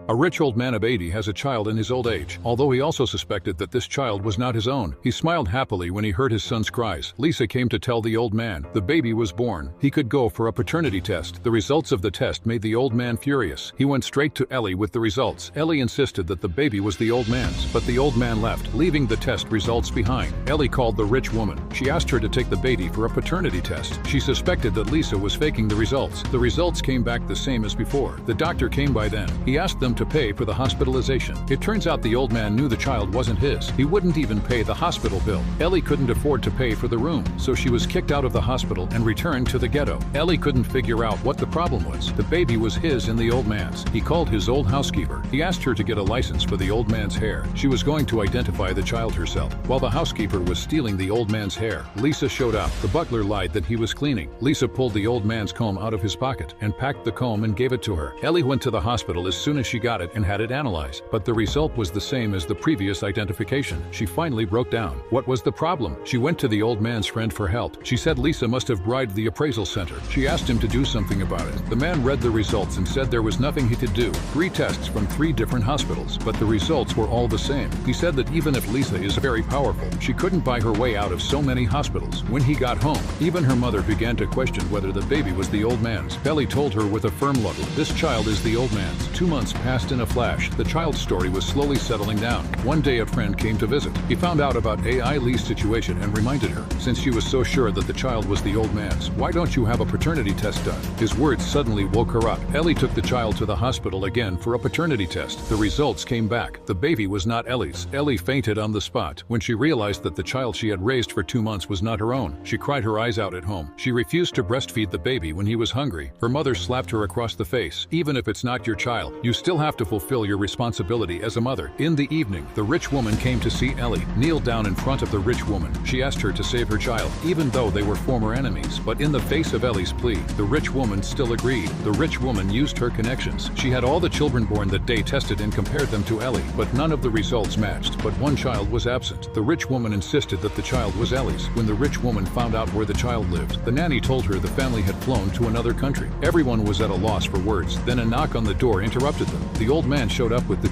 A rich old man of 80 has a child in his old age, although he also suspected that this child was not his own. He smiled happily when he heard his son's cries. Lisa came to tell the old man the baby was born. He could go for a paternity test. The results of the test made the old man furious. He went straight to Ellie with the results. Ellie insisted that the baby was the old man's, but the old man left, leaving the test results behind. Ellie called the rich woman. She asked her to take the baby for a paternity test. She suspected that Lisa was faking the results. The results came back the same as before. The doctor came by then. He asked them to pay for the hospitalization. It turns out the old man knew the child wasn't his. He wouldn't even pay the hospital bill. Ellie couldn't afford to pay for the room, so she was kicked out of the hospital and returned to the ghetto. Ellie couldn't figure out what the problem was. The baby was his and the old man's. He called his old housekeeper. He asked her to get a license for the old man's hair. She was going to identify the child herself. While the housekeeper was stealing the old man's hair, Lisa showed up. The butler lied that he was cleaning. Lisa pulled the old man's comb out of his pocket and packed the comb and gave it to her. Ellie went to the hospital as soon as she got it and had it analyzed, but the result was the same as the previous identification. She finally broke down. What was the problem? She went to the old man's friend for help. She said Lisa must have bribed the appraisal center. She asked him to do something about it. The man read the results and said there was nothing he could do. 3 tests from 3 different hospitals, but the results were all the same. He said that even if Lisa is very powerful, she couldn't buy her way out of so many hospitals. When he got home, even her mother began to question whether the baby was the old man's. Ellie told her with a firm look, "This child is the old man's." 2 months passed in a flash. The child's story was slowly settling down. One day a friend came to visit. He found out about Lee's situation and reminded her, since she was so sure that the child was the old man's, "Why don't you have a paternity test done?" His words suddenly woke her up. Ellie took the child to the hospital again for a paternity test. The results came back. The baby was not Ellie's. Ellie fainted on the spot. When she realized that the child she had raised for 2 months was not her own, she cried her eyes out at home. She refused to breastfeed the baby when he was hungry. Her mother slapped her across the face. "Even if it's not your child, you still have to fulfill your responsibility as a mother." In the evening, the rich woman came to see Ellie. Kneeled down in front of the rich woman. She asked her to save her child, even though they were former enemies. But in the face of Ellie's plea, the rich woman still agreed. The rich woman used her connections. She had all the children born that day tested and compared them to Ellie, but none of the results matched. But one child was absent. The rich woman insisted that the child was Ellie's. When the rich woman found out where the child lived, the nanny told her the family had flown to another country. Everyone was at a loss for words. Then a knock on the door interrupted them. The old man showed up with the